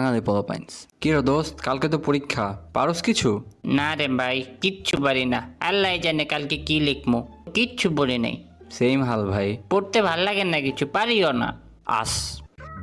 বাঙালি পোলাপাইন্স। কি রে দোস্ত, কালকে তো পরীক্ষা, পারস কিছু? না রে ভাই, কিচ্ছু পারি না। আল্লাহ জানে কালকে কি লিখবো, কিচ্ছু পড়ি নাই। সেম হাল ভাই। পড়তে ভাল লাগে না, কিছু পারিও না। আস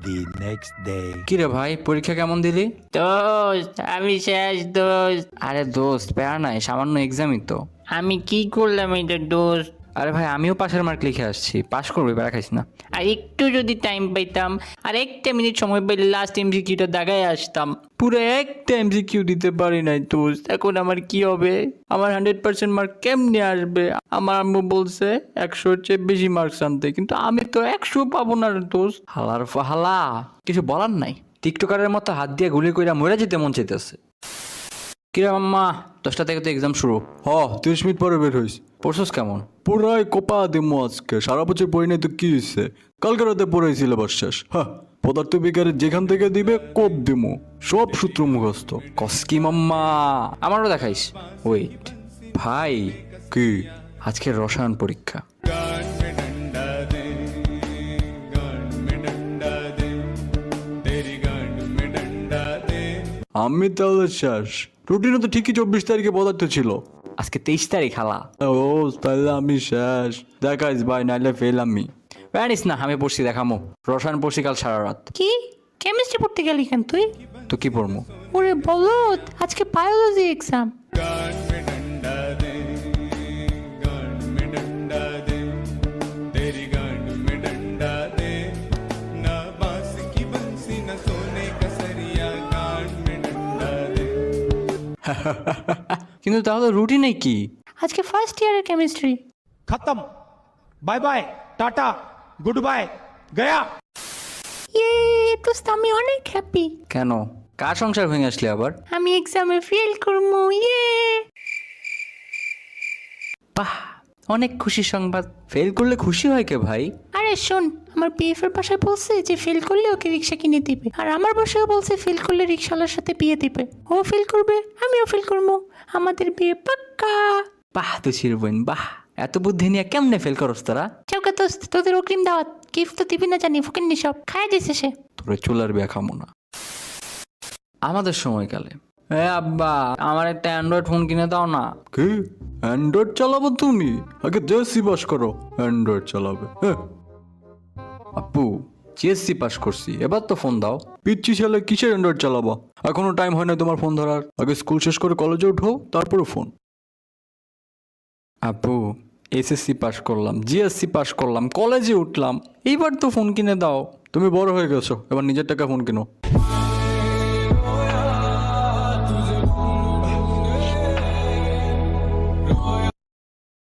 The next day. কি রে ভাই, পরীক্ষা কেমন দিলি? দোস্ত আমি শেষ দোস্ত। আরে দোস্ত প্যারা নাই, সামান্য এক্সামই তো। আমি কি করলাম এটা দোস্ত? আরে ভাই আমিও পাশের মার্ক লিখে আসছি, পাশ করবি, প্যারা খাইস না। আর একটু যদি টাইম পাইতাম, আর একটা মিনিট সময় পাইলে লাস্ট এমসিকিউটা দাগায় আসতাম। পুরো একটা এমসিকিউ দিতে পারি নাই দোস্ত। এখন আমার কি হবে? আমার 100% মার্ক কেমনে আসবে? আমার আম্মু বলছে 100-র চেয়ে বেশি মার্কস আনতে, কিন্তু আমি তো 100 পাবো না রে দোস্ত। হালার ফাহালা, কিছু বলার নাই। টিকটকারের মতো হাত দিয়ে গুলি কইরা মরে যেতে মন চাইতেছে। কিরে মাম্মা, 10টা থেকে তো এক্সাম শুরু। 30 মিনিট পরে বের হইস। পড়ছস কেমন? পুরাই কোপা দিমু আজকে, সারা বছর পড়ি নাই তো কি হয়েছে? কালকে রাতে পড়াই সিলেবাস শেষ। পদার্থ বিজ্ঞানের যেখান থেকে দিবে কোপ দিমু, সব সূত্র মুখস্থ। কসকি মাম্মা, আমারও দেখাইস। ওয়েট ভাই, কি? আজকে রসায়ন পরীক্ষা। আমি তাহলে শেষ। রুটিনে তো ঠিকই 24 তারিখে পদার্থ ছিল। আজকে 23 তারিখ হালা। ও তাহলে আমি শেষ। দেখাইস ভাই, নাইলে ফেল আমি। জানিস না আমি পড়ছি, দেখামো। রসায়ন পড়ছি কাল সারা রাত। কি কেমিস্ট্রি পড়তে গেলি কেন তুই? তো কি পড়বো? ওরে বলত, আজকে বায়োলজি এক্সাম। কিন্তু তাহলে রুটিনে কি? আজকে ফার্স্ট ইয়ারের কেমিস্ট্রি। खत्म। Bye bye, tata, goodbye, गया। দোস্ত আমি অনেক হ্যাপি। কেন, কার সংসার ভেঙে আসলে আবার? আমি এক্সামে ফেল করবো। বাহ, অনেক খুশি সংবাদ। ফেল করলে খুশি হয় কে ভাই? আরে শোন, আমার বিএফ এর বাসায় বলছে যে ফেল করলে ওকে রিক্সা কিনে দিবে, আর আমার বাসায় বলছে ফেল করলে রিক্সাওয়ালার সাথে বিয়ে দিবে। ও ফেল করবে, আমিও ফেল করবো, আমাদের বিয়ে পাক্কা। বাহ তুই বোন, বাহ। এত বুদ্ধি নিয়ে কেমনে ফেল করস তোরা? চৌকা দোস্ত, তোদের অগ্রিম দাওয়াত, গিফট তো দিবি না জানি, ফকিন্নি সব খায় দিছে সে। তোরে চুলার বিয়া খামো না। আমাদের সময়কালে আব্বা আমার একটা অ্যান্ড্রয়েড ফোন কিনে দাও না। কি অ্যান্ড্রয়েড চালাবো তুমি? আগে জেএসসি পাস করো, অ্যান্ড্রয়েড চালাবে। আপু জিএসসি পাস করছি, এবার তো ফোন দাও। পিচ্ছি ছেলে, কিসের অ্যান্ড্রয়েড চালাবা? এখনো টাইম হয় না তোমার ফোন ধরার। আগে স্কুল শেষ করে কলেজে উঠো, তারপরে ফোন। আপু এসএসসি পাস করলাম, জিএসসি পাস করলাম, কলেজে উঠলাম, এইবার তো ফোন কিনে দাও। তুমি বড় হয়ে গেছো, এবার নিজের টাকা ফোন কিনো।